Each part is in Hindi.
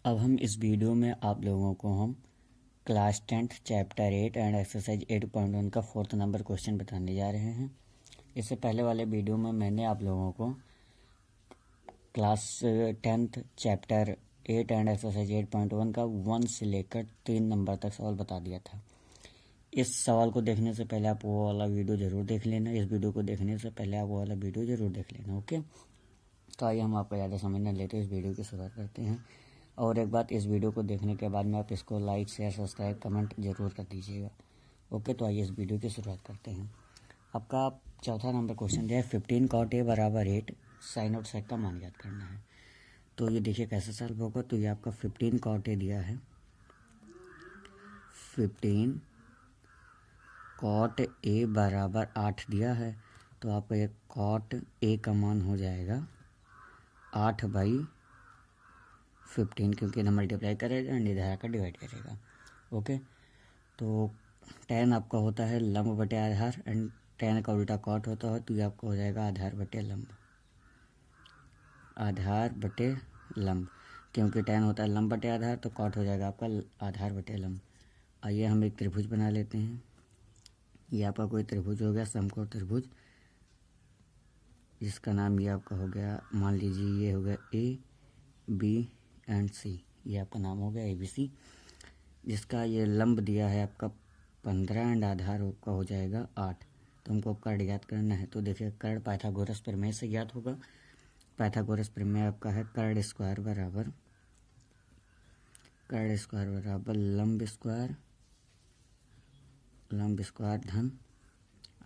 अब हम इस वीडियो में आप लोगों को हम class 10th chapter 8 and exercise 8.1 का 4th नंबर क्वेश्चन बताने जा रहे हैं। इससे पहले वाले वीडियो में मैंने आप लोगों को class 10th chapter 8 and exercise 8.1 का 1 से लेकर 3 नंबर तक सवाल बता दिया था। इस सवाल को देखने से पहले आप वो वाला वीडियो ज़रूर देख लेना। इस वीडियो को देखने से पहले आप वो वाला वीडियो ज़रूर देख लेना। ओके, तो आइए हम आपको ज़्यादा समय न लेते इस वीडियो की शुरुआत करते हैं। और एक बात, इस वीडियो को देखने के बाद में आप इसको लाइक शेयर सब्सक्राइब कमेंट जरूर कर दीजिएगा। ओके, तो आइए इस वीडियो की शुरुआत करते हैं। आपका चौथा नंबर क्वेश्चन दिया है 15 cot a बराबर 8 साइन और सेक का मान ज्ञात करना है। तो ये देखिए कैसे सॉल्व होगा। तो ये आपका 15 cot a दिया है, 15 cot a बराबर 8 दिया है। तो आपका ये cot a का मान हो जाएगा 8/15, क्योंकि ना मल्टीप्लाई करेगा एंड इधर आकर डिवाइड करेगा। ओके, तो tan आपका होता है लंब बटे आधार एंड tan का उल्टा कॉट होता है, तो ये आपका हो जाएगा आधार बटे लंब, आधार बटे लंब। क्योंकि tan होता है लंब बटे आधार, तो कॉट हो जाएगा आपका आधार बटे लंब। आइए हम एक त्रिभुज बना लेते हैं। ये आपका कोई त्रिभुज हो गया, समकोण त्रिभुज, जिसका नाम ये आपका हो गया, मान लीजिए ये हो गया ए बी एंड सी, ये आपका नाम हो गया ABC, जिसका ये लंब दिया है आपका 15 एंड आधार आपका हो जाएगा 8। तो हमको कर्ण ज्ञात करना है। तो देखिए कर्ण पाइथागोरस प्रमेय से ज्ञात होगा। पाइथागोरस प्रमेय आपका है कर्ण स्क्वायर बराबर लंब स्क्वायर धन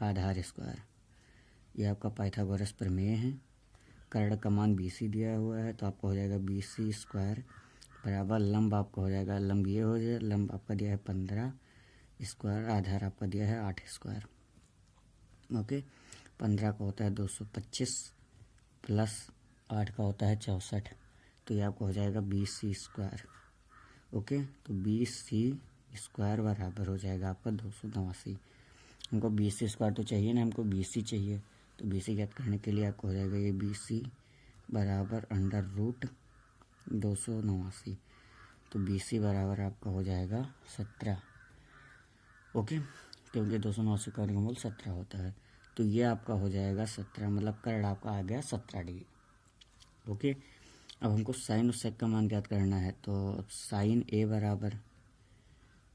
आधार स्क्वायर। ये आपका पाइथागोरस प्रमेय है। कर्ण का मान BC दिया हुआ है, तो आपका हो जाएगा BC स्क्वायर बराबर लंब आपका हो जाएगा, लंब ये हो जाए, लंब आपका दिया है 15 स्क्वायर, आधार आपका दिया है 8 स्क्वायर। ओके, 15 का होता है 225 प्लस 8 का होता है 64, तो ये आपका हो जाएगा BC स्क्वायर। ओके, तो BC स्क्वायर बराबर हो जाएगा आपका 289। हमको BC स्क्वायर तो चाहिए ना, हमको BC चाहिए। तो BC ज्ञात करने के लिए आपको हो जाएगा ये BC बराबर अंडर रूट 289। तो BC बराबर आपका हो जाएगा 17। ओके, क्योंकि 289 का वर्गमूल 17 होता है। तो ये आपका हो जाएगा 17, मतलब कर्ण आपका आ गया 17 डिग्री। ओके, अब हमको साइन और सेक का मान ज्ञात करना है। तो साइन A बराबर,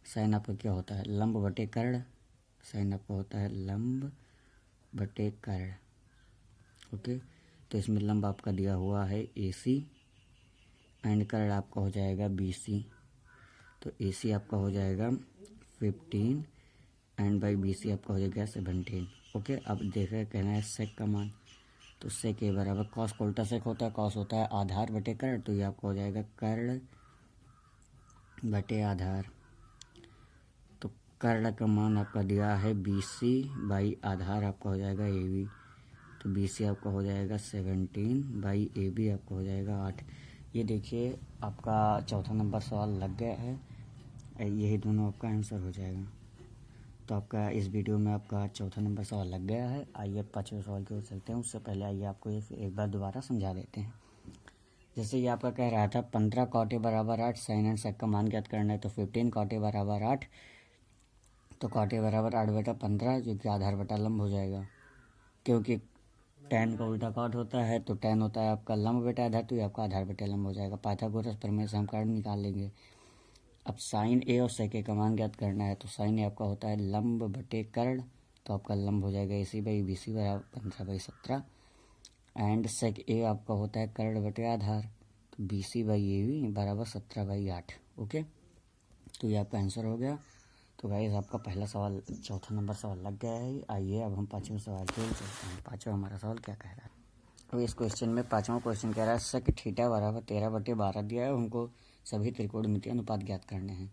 साइन आपका क्या होता है लंब बटे कर्ण, साइन आपका होता है लंब बटे कर्ण। ओके, तो इसमें लंब आपका दिया हुआ है AC एंड कर्ण आपका हो जाएगा BC। तो AC आपका हो जाएगा 15 एंड बाई BC आपका हो जाएगा 17। ओके, अब देख रहे कहना है सेक का मान। तो सेक A बराबर कॉस का उल्टा सेक होता है, कॉस होता है आधार बटे कर्ण, तो ये आपका हो जाएगा कर्ण बटे आधार। तो कर्ण का मान आपका दिया है BC बाई आधार आपका हो जाएगा AB। तो BC आपका हो जाएगा 17 बाई AB आपका हो जाएगा 8। ये देखिए आपका चौथा नंबर सवाल लग गया है। यही दोनों आपका आंसर हो जाएगा। तो आपका इस वीडियो में आपका चौथा नंबर सवाल लग गया है। आइए 5वें सवाल की ओर चलते हैं। उससे पहले आइए आपको एक बार दोबारा समझा देते हैं। जैसे ये आपका कह रहा था 15 cot a बराबर 8 साइन एंड सेक का मान ज्ञात करना है। तो 15 cot a बराबर 8, तो cot a बराबर 8 बटा 15, जो कि आधार बटा लंब हो जाएगा। क्योंकि tan का उल्टा कॉट होता है, तो tan होता है आपका लंब बटे आधार, तो ये आपका आधार बटे लंब हो जाएगा। पाइथागोरस प्रमेय से हम कर्ण निकाल लेंगे। अब साइन A और सेक A का मान ज्ञात करना है। तो साइन A आपका होता है लंब बटे कर्ण, तो आपका लंब हो जाएगा AC बाई BC बराबर 15/17 एंड सेक A आपका होता है कर्ण बटे आधार, तो BC बाई AB बराबर 17/8। ओके, तो ये आपका आंसर हो गया। तो गाइस आपका पहला सवाल चौथा नंबर सवाल लग गया है। आइए अब हम 5वें सवाल की ओर चलते हैं। 5वां हमारा सवाल क्या कह रहा है। तो इस क्वेश्चन में 5वां क्वेश्चन कह रहा है सेक थीटा बराबर 13/12 दिया है। हमको सभी त्रिकोणमितीय अनुपात ज्ञात करने हैं।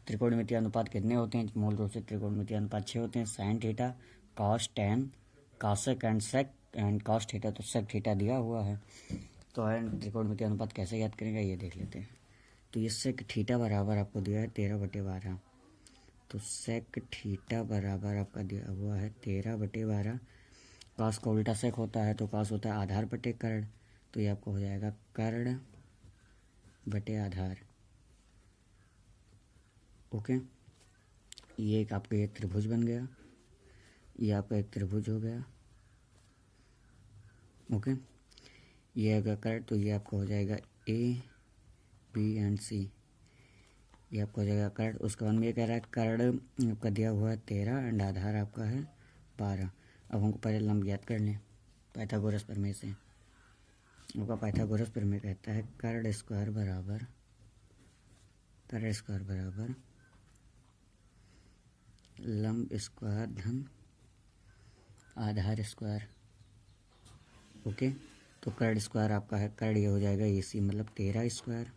त्रिकोणमितीय अनुपात कितने होते हैं? मूल रूप से त्रिकोणमितीय अनुपात 6 होते हैं। Sine theta, cos, tan, cosec and sec and cos theta. तो सेक थीटा दिया हुआ है, तो त्रिकोणमितीय अनुपात कैसे ज्ञात करेंगे ये देख लेते हैं। तो ये सेक थीटा बराबर आपको दिया है 13/12। तो सेक थीटा बराबर आपका दिया हुआ है 13/12। कॉस का उल्टा सेक होता है, तो कॉस होता है आधार बटे कर्ण, तो ये आपको हो जाएगा कर्ण बटे आधार। ओके, ये एक आपका ये त्रिभुज बन गया, ये आपका एक त्रिभुज हो गया। ओके, ये अगर कर्ड तो ये आपका हो जाएगा ए बी एंड सी, ये आपका हो जाएगा कर्ड। उसके बाद में ये कह रहा है कर्ड आपका दिया हुआ है 13 एंड आधार आपका है 12। अब हमको पहले लंब ज्ञात कर लें पाइथागोरस प्रमेय से। आपका पाइथागोरस प्रमेय कहता है कर्ड स्क्वायर बराबर लंब स्क्वायर धन आधार स्क्वायर। ओके, तो कर्ड स्क्वायर आपका है, कर्ड ये हो जाएगा AC मतलब 13 स्क्वायर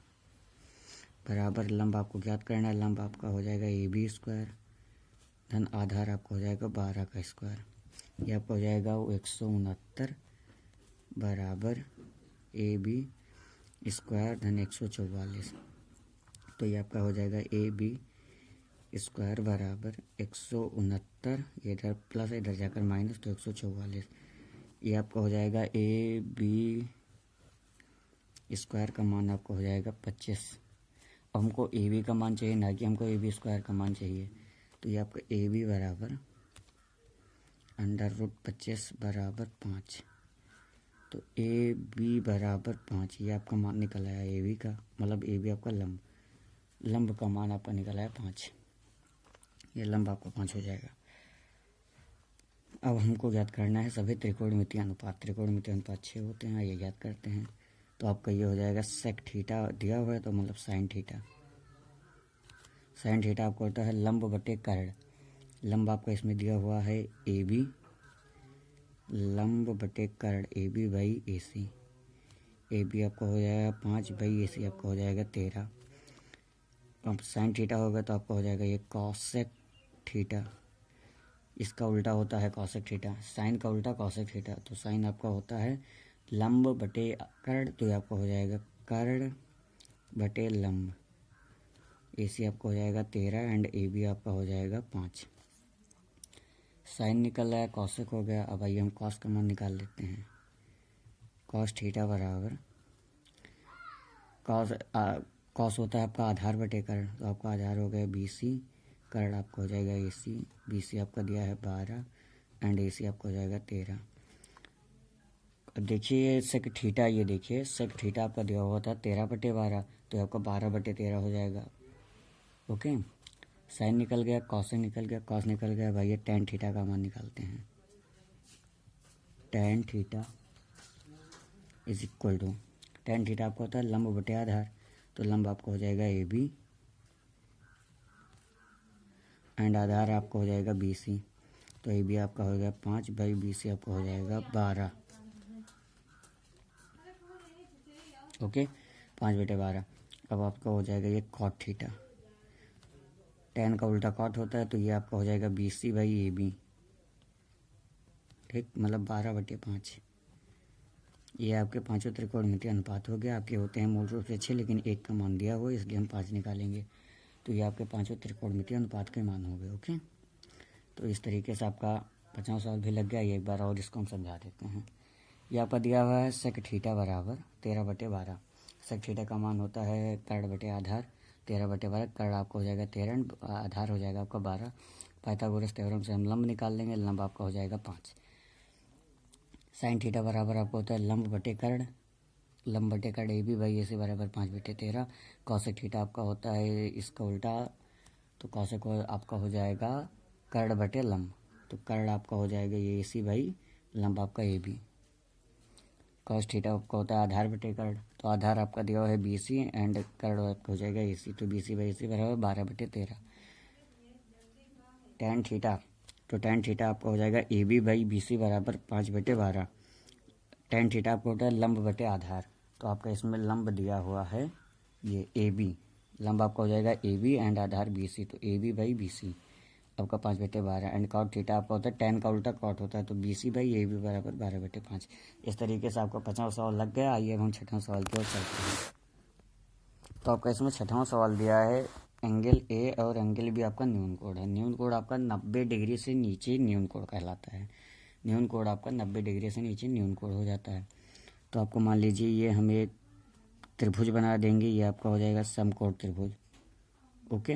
बराबर लंब आपको ज्ञात करना है, लंब आपका हो जाएगा AB स्क्वायर धन आधार आपका हो जाएगा 12 का स्क्वायर। ये आपका हो जाएगा 169 बराबर AB स्क्वायर धन 144। तो ये आपका हो जाएगा AB स्क्वायर बराबर 169, ये इधर प्लस इधर जाकर माइनस, तो 144। ये आपका हो जाएगा AB स्क्वायर का मान आपका हो जाएगा 25। अब हमको AB का मान चाहिए, ना कि हमको AB स्क्वायर का मान चाहिए। तो ये आपका AB बराबर √25 बराबर 5। तो AB बराबर 5, ये आपका मान निकल आया AB का, मतलब AB आपका लंब का मान आपका निकल आया 5। ये लंब आपका 5 हो जाएगा। अब हमको ज्ञात करना है सभी त्रिकोणमितीय अनुपात। त्रिकोणमितीय अनुपात 6 होते हैं, ये ज्ञात करते हैं। तो आपका ये हो जाएगा सेक थीटा दिया हुआ है, तो मतलब साइन थीटा। साइन थीटा आपको होता है लंब बटे कर्ड। लंब आपका इसमें दिया हुआ है AB, लंब बटे कर्ड AB बाई AC। AB आपका हो जाएगा 5 बाई AC आपका हो जाएगा 13। अब साइन थीटा होगा तो आपका हो जाएगा ये कॉसेक थीटा। इसका उल्टा होता है कॉसेक थीटा, साइन का उल्टा कॉसेक थीटा। तो साइन आपका होता है लंब बटे कर्ड, तो ये आपका हो जाएगा कर्ड बटे लंब। AC आपका हो जाएगा 13 एंड AB आपका हो जाएगा 5। साइन निकल रहा है, कॉसेक हो गया। अब आइए हम कॉस का मान निकाल लेते हैं। कॉस थीटा बराबर कॉस होता है आपका आधार बटे कर्ड, तो आपका आधार हो गया BC, कर्ड आपका हो जाएगा AC। BC आपका दिया है 12 एंड AC आपका हो जाएगा 13। अब देखिए सेक थीटा, ये देखिए सेक थीटा आपका दिया हुआ था 13/12, तो आपका 12/13 हो जाएगा। ओके, साइन निकल गया, कॉसेक निकल गया, कॉस निकल गया। भाई ये टेन थीटा का मान निकालते हैं। Tan theta is equal to, tan theta आपका होता है लंब बटे आधार, तो लंब आपका हो जाएगा AB एंड आधार आपका हो जाएगा BC। तो AB आपका हो गया 5 बाई BC आपका हो जाएगा 12। ओके, 5/12। अब आपका हो जाएगा ये कॉट थीटा। टेन का उल्टा कॉट होता है, तो ये आपका हो जाएगा BC बाई AB, ठीक, मतलब 12/5। ये आपके पांचों त्रिकोणमितीय अनुपात हो गया। आपके होते हैं मूल रूप से 6, लेकिन एक का मान दिया हुआ इसलिए हम 5 निकालेंगे। तो ये आपके पांचों त्रिकोणमितीय अनुपात के मान हो गए। ओके, तो इस तरीके से आपका 50वां सवाल भी लग गया। ये एक बार और इसको हम समझा देते हैं। ये आपका दिया हुआ है सेक थीटा बराबर 13/12। सेक थीटा का मान होता है कर्ड बटे आधार, 13/12। कर्ड आपका हो जाएगा 13, आधार हो जाएगा आपका 12। पाइथागोरस थ्योरम से हम लंब निकाल लेंगे, लंब आपका हो जाएगा 5। साइन थीटा बराबर आपको होता है लंब बटे कर्ड, लंब बटे कर्ड AB बाई AC बराबर 5/13। कॉसेक थीटा आपका होता है इसका उल्टा, तो कॉसेक आपका हो जाएगा कर्ड बटे लंब, तो कर्ड आपका हो जाएगा ये AC बाई लंब आपका AB। कॉस थीटा आपका होता है आधार बटे कर्ड, तो आधार आपका दिया हुआ है BC एंड कर्ड आपका हो जाएगा AC, तो BC बाई AC बराबर 12/13। टेन थीटा, तो टेन थीटा आपका हो जाएगा AB बाई BC बराबर 5/12। टेन थीटा आपको होता है लंब बटे आधार, तो आपका इसमें लंब दिया हुआ है ये AB, लंब आपका हो जाएगा AB एंड आधार BC, तो AB बाई BC आपका 5/12। एंड कॉट थीटा आपका होता है टेन का उल्टा कॉट होता है, तो BC बाई AB बराबर 12/5। इस तरीके से आपका 50वां सवाल लग गया। आइए अब हम 6वां सवाल की ओर चलते हैं। तो आपका इसमें 6वां सवाल दिया है एंगल A और एंगल B आपका न्यून कोण है। न्यून कोण आपका 90 डिग्री से नीचे न्यून कोण कहलाता है। न्यून कोण आपका 90 डिग्री से नीचे न्यून कोण हो जाता है। तो आपको मान लीजिए ये हम एक त्रिभुज बना देंगे, ये आपका हो जाएगा समकोण त्रिभुज। ओके,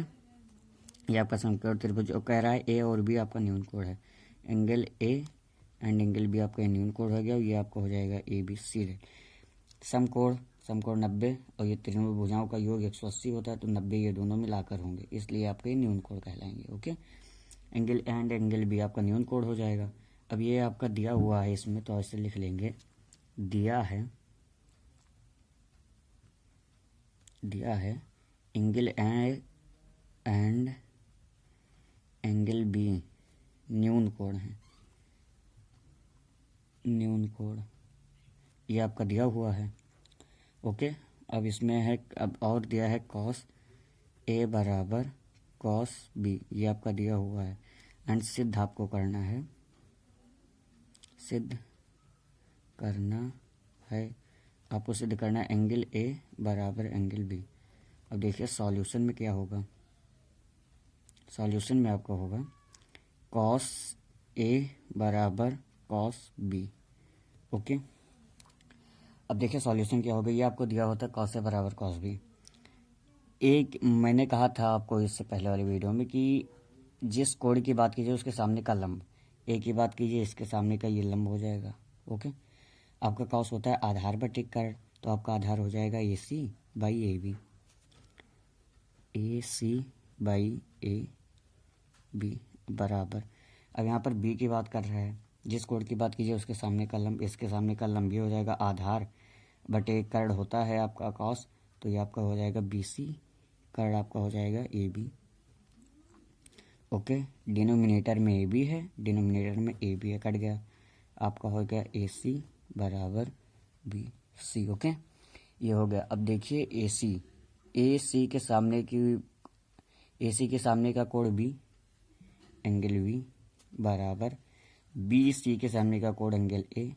ये आपका समकोण त्रिभुज जो कह रहा है ए और बी आपका न्यून कोण है, angle A and angle B आपका न्यून कोण हो गया, ये आपका हो जाएगा ए बी सी रे। समकोण 90 और ये त्रिभुज भुजाओं का योग 180 होता है, तो 90 ये दोनों मिलाकर होंगे, इसलिए आपके न्यून कोण कहलाएंगे। Okay, angle A and angle B आपका न्यून कोण हो जाएगा। अब ये आपका दिया हुआ है इसमें, तो ऐसे लिख लेंगे, दिया है angle A and angle B न्यून कोण है, न्यून कोण ये आपका दिया हुआ है। ओके, अब इसमें है, अब और दिया है कॉस ए बराबर कॉस बी, ये आपका दिया हुआ है। एंड सिद्ध आपको करना है, आपको सिद्ध करना है एंगल ए बराबर एंगल बी। अब देखिए सॉल्यूशन में क्या होगा, सॉल्यूशन में आपका होगा कॉस ए बराबर कॉस बी। ओके, अब देखिए सॉल्यूशन क्या होगा, ये आपको दिया होता है कॉस ए बराबर कॉस बी। एक मैंने कहा था आपको इससे पहले वाली वीडियो में कि जिस कोण की बात कीजिए उसके सामने का लंब, ए की बात कीजिए इसके सामने का ये लंब हो जाएगा। ओके, आपका कॉस होता है आधार बटे कर्ण, तो आपका आधार हो जाएगा A C by A B, A C by A B बराबर। अब यहाँ पर बी की बात कर रहा है, जिस कोण की बात कीजिए उसके सामने का लंब, इसके सामने का लंब ये हो जाएगा आधार बटे कर्ण होता है आपका कॉस, तो ये आपका हो जाएगा बी सी, कर्ण आपका हो जाएगा ए बी। ओके, डिनोमिनेटर में ए बी है, डिनोमिनेटर में ए बी है, कट गया, आपका हो गया ए सी बराबर बी सी। ओके, ये हो गया। अब देखिए ए सी के सामने का कोण बी एंगल बी बराबर बी सी के सामने का कोण एंगल ए,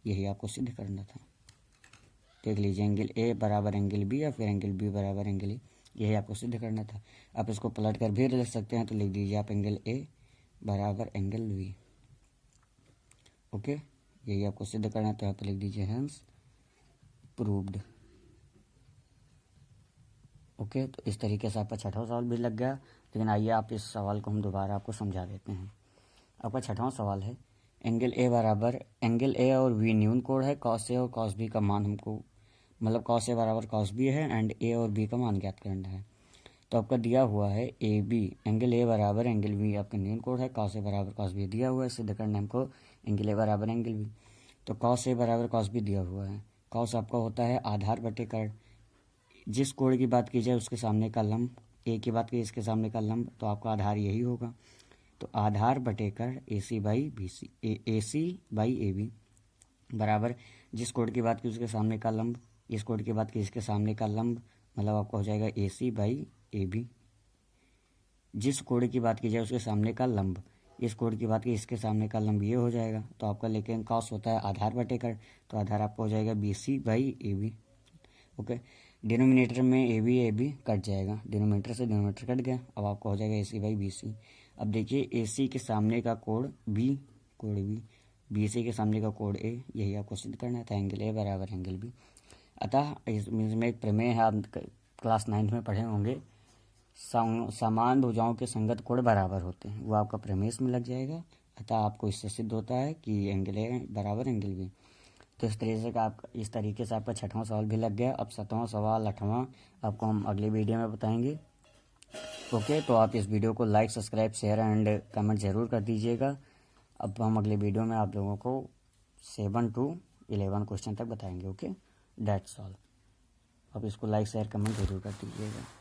यही आपको सिद्ध करना था। देख लीजिए, एंगल ए बराबर एंगल बी या फिर एंगल बी बराबर एंगल ए, यही आपको सिद्ध करना था। आप इसको पलट कर भी लिख सकते हैं, तो लिख दीजिए आप एंगल ए बराबर एंगल बी। ओके, यही आपको सिद्ध करना है, तो यहाँ पर लिख दीजिए हेंस प्रूव्ड। ओके, तो इस तरीके से आपका छठवां सवाल भी लग गया। लेकिन आइए आप इस सवाल को हम दोबारा आपको समझा देते हैं। आपका छठवां सवाल है, एंगल ए और बी न्यून कोण है, कॉस ए और कॉस बी का मान हमको, मतलब कॉस ए बराबर कॉस बी है एंड ए और बी का मान ज्ञात करना है। तो आपका दिया हुआ है ए बी, एंगल ए बराबर एंगल बी आपका न्यून कोण है, कॉस ए बराबर कॉस बी दिया हुआ है, सिद्ध करना है हमको एंगल ए बराबर एंगल बी। तो कॉस ए बराबर कॉस बी दिया हुआ है, कॉस आपका होता है आधार बटे कर्ण, जिस कोण की बात की जाए उसके सामने का लंब, ए की बात की इसके सामने का लंब, तो आपका आधार यही होगा, तो आधार बटे कर्ण A C by B C, A C by A B बराबर जिस कोण की बात की उसके सामने का लंब, इस कोण की बात की इसके सामने का लंब, मतलब आपका हो जाएगा A C by A B. जिस कोण की बात की जाए उसके सामने का लंब, इस कोण की बात की इसके सामने का लंब ये हो जाएगा, तो आपका लेकिन कॉस होता है आधार बटे कर्ण, तो आधार आपका हो जाएगा B C by A B. Okay, denominator में ए बी कट जाएगा, डिनोमिनेटर से डिनोमिनेटर कट गया, अब आपका हो जाएगा ए सी बाई बी सी। अब देखिए ए सी के सामने का कोण बी सी के सामने का कोण ए, यही आपको सिद्ध करना था, एंगल ए बराबर एंगल बी। अतः इसमें एक प्रमेय है, आप क्लास 9 में पढ़े होंगे, समान भुजाओं के संगत कोण बराबर होते हैं, वो आपका प्रमेय इसमें लग जाएगा। अतः आपको इससे सिद्ध होता है कि एंगल ए बराबर एंगल बी। तो इस तरीके से आपका छठवां सवाल भी लग गया। अब सातवां सवाल, आठवां आपको हम अगले वीडियो में बताएंगे। ओके, तो आप इस वीडियो को like, subscribe, share and comment ज़रूर कर दीजिएगा। अब हम अगले वीडियो में आप लोगों को 7 to 11 क्वेश्चन तक बताएंगे। Okay, that's all. आप इसको लाइक, शेयर, कमेंट ज़रूर कर दीजिएगा।